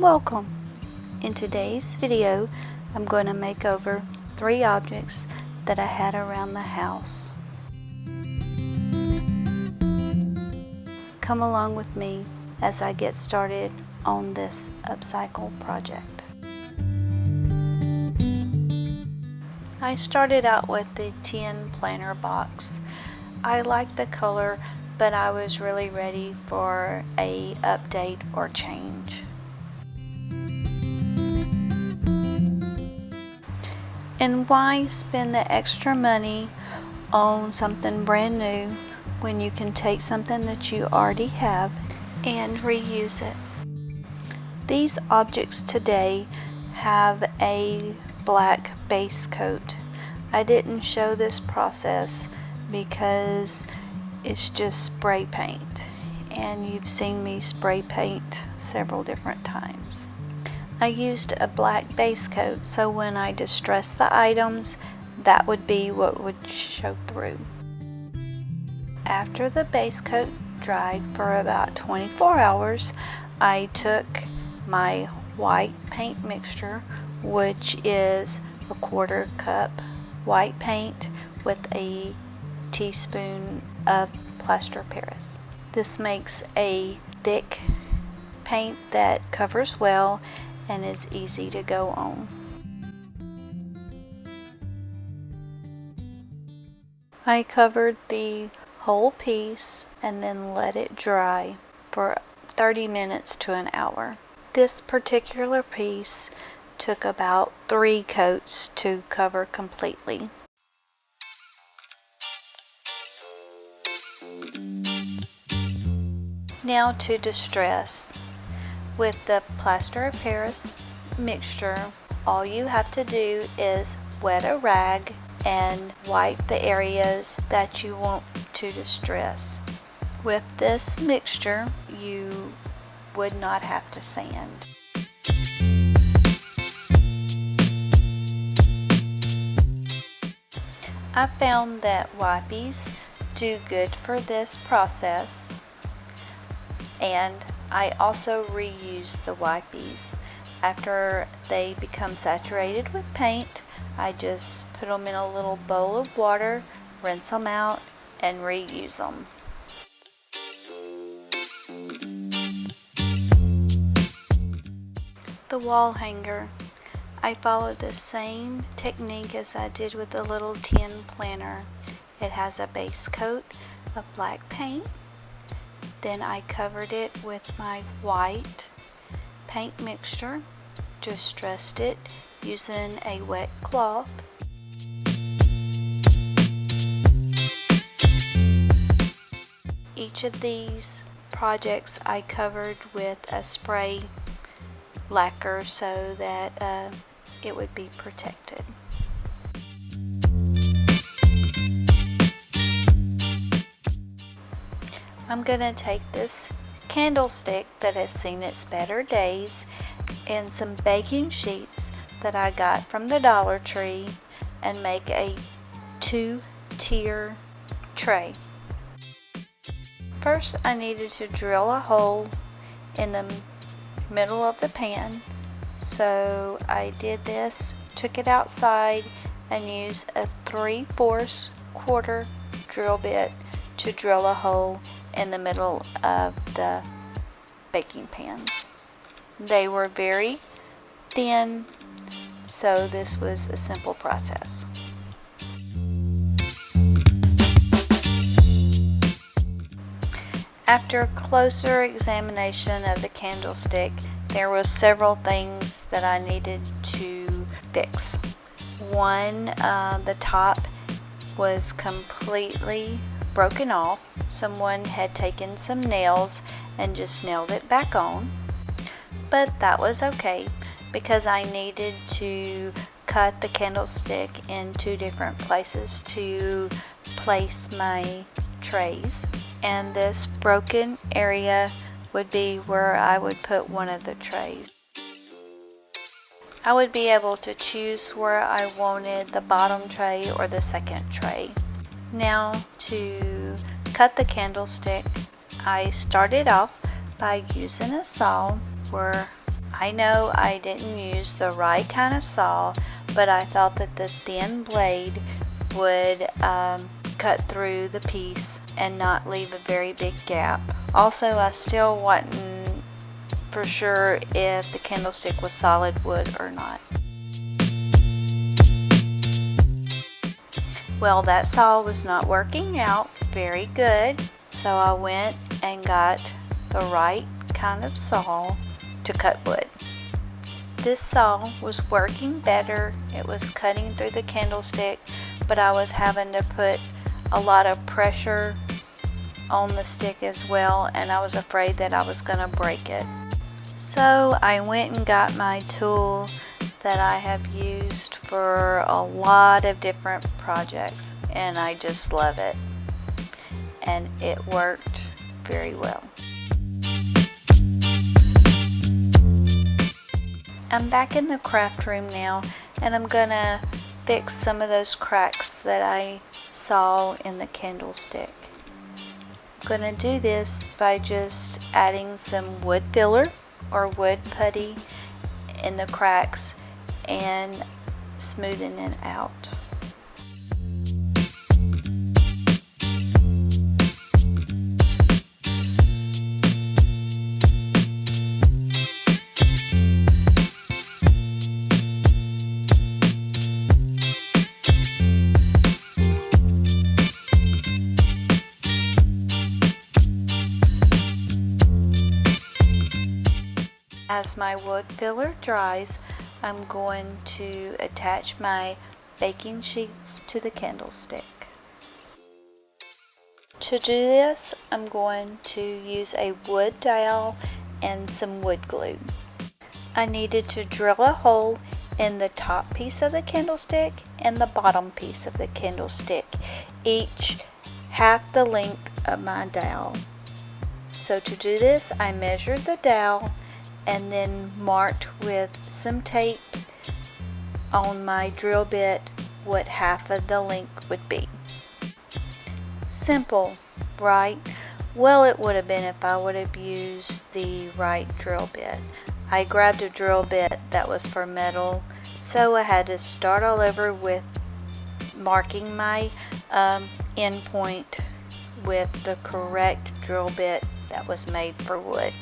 Welcome! In today's video, I'm going to make over 3 objects that I had around the house. Come along with me as I get started on this upcycle project. I started out with the tin planner box. I liked the color, but I was really ready for a update or change. And why spend the extra money on something brand new when you can take something that you already have and reuse it? These objects today have a black base coat. I didn't show this process because it's just spray paint, and you've seen me spray paint several different times. I used a black base coat, so when I distress the items, that would be what would show through. After the base coat dried for about 24 hours, I took my white paint mixture, which is a 1/4 cup white paint with a teaspoon of plaster of Paris. This makes a thick paint that covers well and is easy to go on. I covered the whole piece and then let it dry for 30 minutes to an hour. This particular piece took about 3 coats to cover completely. Now to distress. With the plaster of Paris mixture, all you have to do is wet a rag and wipe the areas that you want to distress. With this mixture, you would not have to sand. I found that wipes do good for this process, and I also reuse the wipes. After they become saturated with paint, I just put them in a little bowl of water, rinse them out, and reuse them. The wall hanger. I followed the same technique as I did with the little tin planner. It has a base coat of black paint. Then I covered it with my white paint mixture, distressed it using a wet cloth. Each of these projects I covered with a spray lacquer so that it would be protected. I'm going to take this candlestick that has seen its better days and some baking sheets that I got from the Dollar Tree and make a 2-tier tray. First, I needed to drill a hole in the middle of the pan, so I did this, took it outside, and used a 3/4 drill bit to drill a hole in the middle of the baking pans. They were very thin, so this was a simple process. After a closer examination of the candlestick, there were several things that I needed to fix. One, the top was completely broken off. Someone had taken some nails and just nailed it back on, but that was okay because I needed to cut the candlestick in 2 different places to place my trays, and this broken area would be where I would put one of the trays. I would be able to choose where I wanted the bottom tray or the second tray. Now to cut the candlestick, I started off by using a saw where I know I didn't use the right kind of saw, but I thought that the thin blade would cut through the piece and not leave a very big gap. Also, I still wasn't for sure if the candlestick was solid wood or not. Well, that saw was not working out very good, so I went and got the right kind of saw to cut wood. This saw was working better. It was cutting through the candlestick, but I was having to put a lot of pressure on the stick as well, and I was afraid that I was going to break it. So I went and got my tool that I have used for a lot of different projects, and I just love it, and it worked very well. I'm back in the craft room now, and I'm gonna fix some of those cracks that I saw in the candlestick. I'm gonna do this by just adding some wood filler or wood putty in the cracks and smoothing it out. As my wood filler dries, I'm going to attach my baking sheets to the candlestick. To do this, I'm going to use a wood dowel and some wood glue. I needed to drill a hole in the top piece of the candlestick and the bottom piece of the candlestick, each half the length of my dowel. So to do this, I measured the dowel and then marked with some tape on my drill bit what half of the length would be. Simple, right? Well, it would have been if I would have used the right drill bit. I grabbed a drill bit that was for metal, so I had to start all over with marking my end point with the correct drill bit that was made for wood.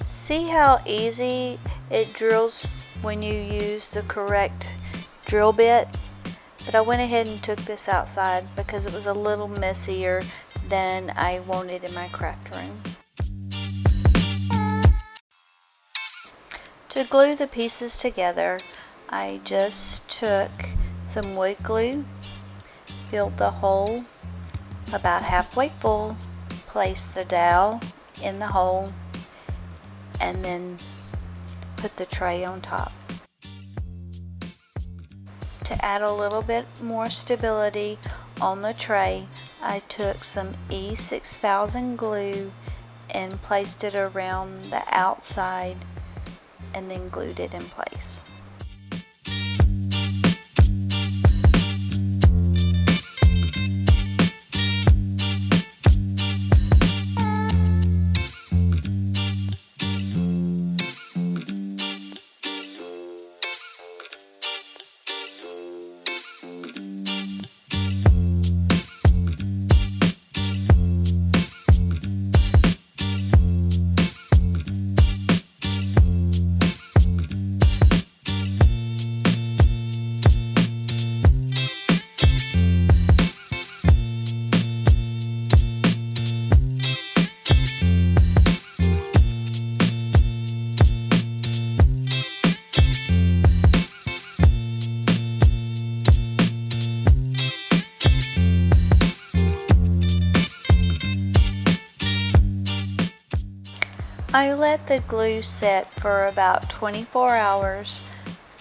See how easy it drills when you use the correct drill bit? But I went ahead and took this outside because it was a little messier than I wanted in my craft room. To glue the pieces together, I just took some wood glue, filled the hole about halfway full, placed the dowel in the hole, and then put the tray on top. To add a little bit more stability on the tray, I took some E6000 glue and placed it around the outside and then glued it in place. I let the glue set for about 24 hours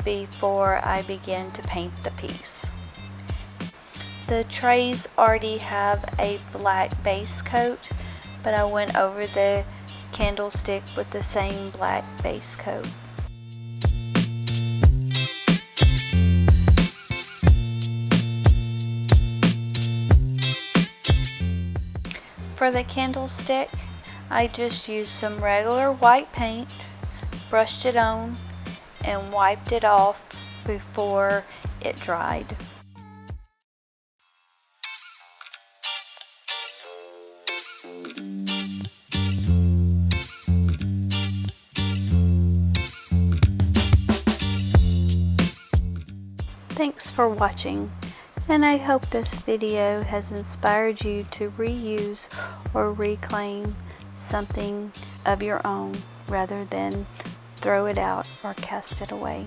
before I began to paint the piece. The trays already have a black base coat, but I went over the candlestick with the same black base coat. For the candlestick, I just used some regular white paint, brushed it on, and wiped it off before it dried. Thanks for watching, and I hope this video has inspired you to reuse or reclaim something of your own rather than throw it out or cast it away.